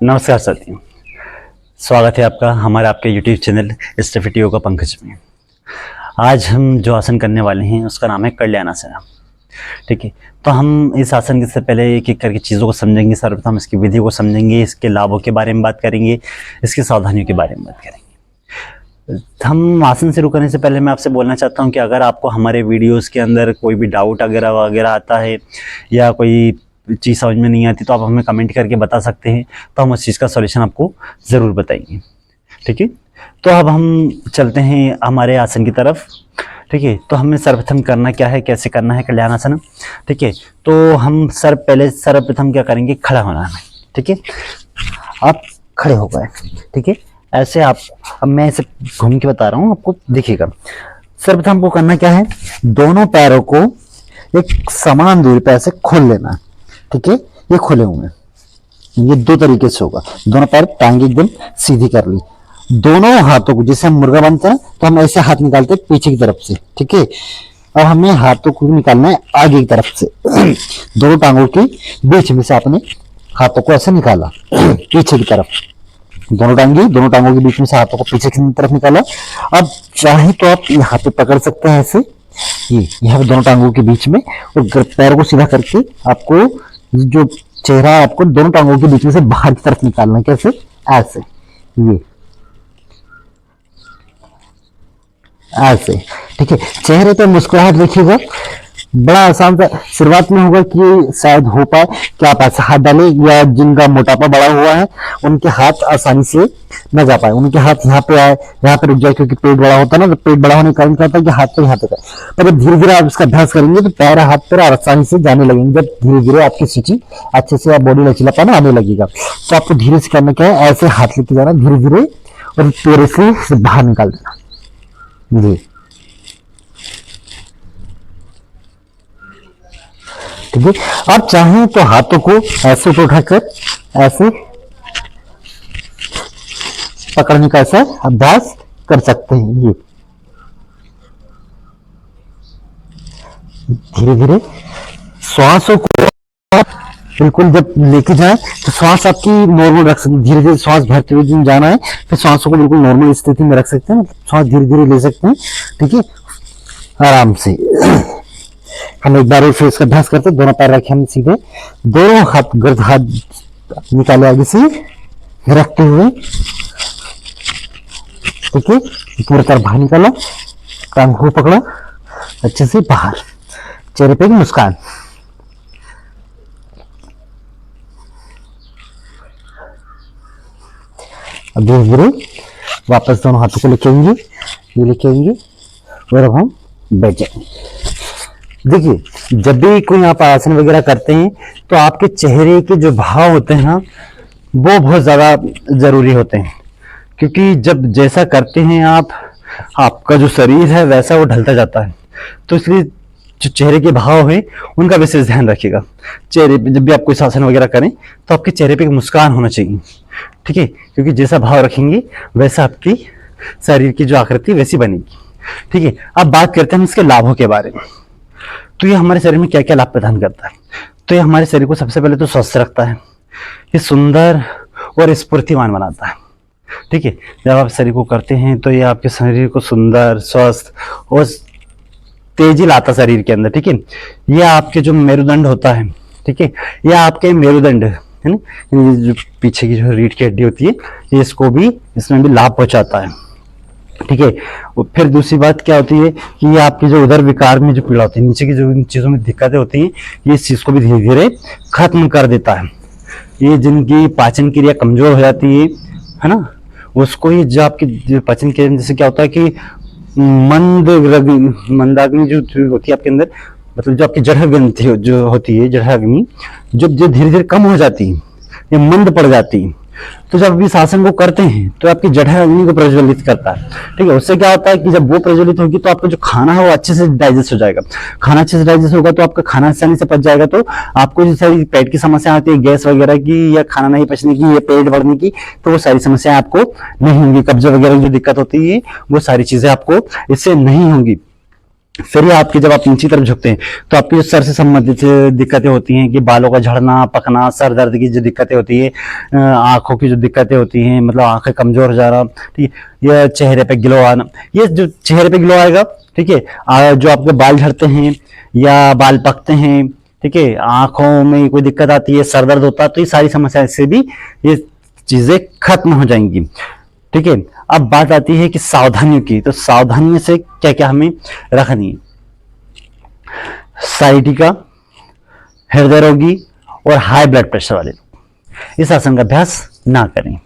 नमस्कार साथियों, स्वागत है आपका हमारे आपके YouTube चैनल स्टेफिटी योगा पंकज में। आज हम जो आसन करने वाले हैं उसका नाम है कल्याणासन। ठीक है, तो हम इस आसन से पहले एक एक करके चीज़ों को समझेंगे। सर्वप्रथम इसकी विधि को समझेंगे, इसके लाभों के बारे में बात करेंगे, इसकी सावधानियों के बारे में बात करेंगे। हम आसन शुरू करने से पहले मैं आपसे बोलना चाहता हूँ कि अगर आपको हमारे वीडियोज़ के अंदर कोई भी डाउट वगैरह आता है या कोई चीज़ समझ में नहीं आती तो आप हमें कमेंट करके बता सकते हैं, तो हम उस चीज़ का सॉल्यूशन आपको ज़रूर बताएंगे। ठीक है, तो अब हम चलते हैं हमारे आसन की तरफ। ठीक है, तो हमें सर्वप्रथम करना क्या है, कैसे करना है कल्याणासन। ठीक है, तो हम सर्वप्रथम क्या करेंगे, खड़ा होना है। ठीक है, आप खड़े हो गए। ठीक है, ऐसे आप, अब मैं ऐसे घूम के बता रहा हूँ आपको, देखिएगा। सर्वप्रथम आपको करना क्या है, दोनों पैरों को एक समान दूरी पर ऐसे खोल लेना है। ठीक है, ये खोले हुए हैं, ये दो तरीके से होगा। दोनों पैर टांगे एकदम सीधी कर ली, दोनों हाथों को, जैसे हम मुर्गा बनते हैं तो हम ऐसे हाथ निकालते हैं पीछे की तरफ से। ठीक है, और हमें हाथों को निकालना है आगे की तरफ से। दोनों टांगों के बीच में से आपने हाथों को ऐसे निकाला पीछे की तरफ, दोनों टांगों के बीच में से हाथों को पीछे की तरफ निकाला। अब चाहे तो आप यहाँ पे पकड़ सकते हैं ऐसे, ये यहाँ पे दोनों टांगों के बीच में, और पैरों को सीधा करके आपको जो चेहरा है आपको दोनों टांगों के बीच में से बाहर की तरफ निकालना है। कैसे, ऐसे, ये ऐसे। ठीक है, चेहरे पे मुस्कुराहट देखिएगा, बड़ा आसान सा शुरुआत में होगा कि शायद हो पाए कि आप ऐसे हाथ डालें, या जिनका मोटापा बड़ा हुआ है उनके हाथ आसानी से न जा पाए, उनके हाथ यहाँ पे आए, यहाँ पे रुक जाए, क्योंकि पेट बड़ा होता है ना, तो पेट बड़ा होने के कारण क्या होता है कि हाथ पे यहाँ तक है। पर जब धीरे धीरे आप इसका अभ्यास करेंगे तो पैर हाथ पैर आसानी से जाने लगेंगे। जब धीरे धीरे आपकी सूची अच्छे से, बॉडी लचीलापन आने लगेगा, तो आपको धीरे से करना क्या है, ऐसे हाथ लेके जाना धीरे धीरे, और पैर से बाहर निकाल देना जी। ठीक है, आप चाहें तो हाथों को ऐसे उठाकर ऐसे पकड़ने का ऐसा अभ्यास कर सकते हैं। ये धीरे धीरे श्वासों को बिल्कुल जब लेके जाए तो श्वास आपकी नॉर्मल रख सकते हैं। धीरे धीरे श्वास भरते हुए जाना है, फिर श्वासों को बिल्कुल नॉर्मल स्थिति में रख सकते हैं, श्वास धीरे धीरे ले सकते हैं। ठीक है, आराम से। हम एक बार फिर इसका अभ्यास करते हैं। दोनों पैर रखे हम सीधे, दोनों हाथ गर्द हाथ निकाले आगे से रखते हुए। ठीक है, पूरी तरह बाहर निकाला, टांग को पकड़ा अच्छे से बाहर, चेहरे पे मुस्कान। अब धीरे धीरे वापस दोनों हाथों को लेके आएंगे, ये लेके आएंगे, और अब हम बैठ जाएंगे। देखिए, जब भी कोई आप आसन वगैरह करते हैं तो आपके चेहरे के जो भाव होते हैं ना, वो बहुत ज़्यादा ज़रूरी होते हैं, क्योंकि जब जैसा करते हैं आप, आपका जो शरीर है वैसा वो ढलता जाता है। तो इसलिए जो चेहरे के भाव हैं उनका विशेष ध्यान रखिएगा। चेहरे पे जब भी आप कोई आसन वगैरह करें तो आपके चेहरे पे एक मुस्कान होना चाहिए। ठीक है, क्योंकि जैसा भाव रखेंगे वैसा आपकी शरीर की जो आकृति वैसी बनेगी। ठीक है, अब बात करते हैं हम इसके लाभों के बारे में। तो ये हमारे शरीर में क्या क्या लाभ प्रदान करता है। तो ये हमारे शरीर को सबसे पहले तो स्वस्थ रखता है, ये सुंदर और स्फूर्तिमान बनाता है। ठीक है, जब आप शरीर को करते हैं तो ये आपके शरीर को सुंदर, स्वस्थ और तेजी लाता शरीर के अंदर। ठीक है, ये आपके जो मेरुदंड होता है, ठीक है, ये आपके मेरुदंड है ना, जो पीछे की जो रीढ़ की हड्डी होती है, ये इसको भी, इसमें भी लाभ पहुंचाता है। ठीक है, फिर दूसरी बात क्या होती है कि ये आपकी जो उदर विकार में जो पीड़ा होती है, नीचे की जो चीजों में दिक्कतें होती हैं, ये इस चीज को भी धीरे धीरे खत्म कर देता है। ये जिनकी पाचन क्रिया कमजोर हो जाती है ना, उसको ये जो आपकी पाचन क्रिया, जैसे क्या होता है कि मंदाग्नि जो होती है आपके अंदर, मतलब जो आपकी जठराग्नि जो होती है, जठराग्नि जब जो धीरे धीरे कम हो जाती है या मंद पड़ जाती है, तो जब इस आसन को करते हैं तो आपकी जठराग्नि को प्रज्वलित करता है। ठीक है, उससे क्या होता है कि जब वो प्रज्वलित होगी तो आपका जो खाना है वो अच्छे से डाइजेस्ट हो जाएगा। खाना अच्छे से डाइजेस्ट होगा तो आपका खाना आसानी से पच जाएगा। तो आपको जो सारी पेट की समस्या आती है, गैस वगैरह की, या खाना नहीं पचने की, या पेट बढ़ने की, तो वो सारी समस्याएं आपको नहीं होंगी। कब्ज वगैरह की जो दिक्कत होती है वो सारी चीजें आपको इससे नहीं होंगी। फिर ये आपकी जब आप नीचे तरफ झुकते हैं तो आपकी जो सर से संबंधित दिक्कतें होती हैं कि बालों का झड़ना, पकना, सर दर्द की जो दिक्कतें होती है, आंखों की जो दिक्कतें होती हैं, मतलब आंखें कमजोर हो जाना, ठीक है, ये चेहरे पे ग्लो आना, ये जो चेहरे पे ग्लो आएगा, ठीक है, जो आपके बाल झड़ते हैं या बाल पकते हैं, ठीक है, आंखों में कोई दिक्कत आती है, सर दर्द होता है, तो ये सारी समस्या से भी ये चीजें खत्म हो जाएंगी। ठीक है, अब बात आती है कि सावधानियों की, तो सावधानियों से क्या क्या हमें रखनी है। साइटिका, हृदय रोगी और हाई ब्लड प्रेशर वाले लोग इस आसन का अभ्यास ना करें।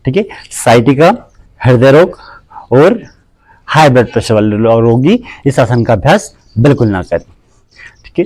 ठीक है, साइटिका, हृदय रोग और हाई ब्लड प्रेशर वाले रोगी इस आसन का अभ्यास बिल्कुल ना करें। ठीक है।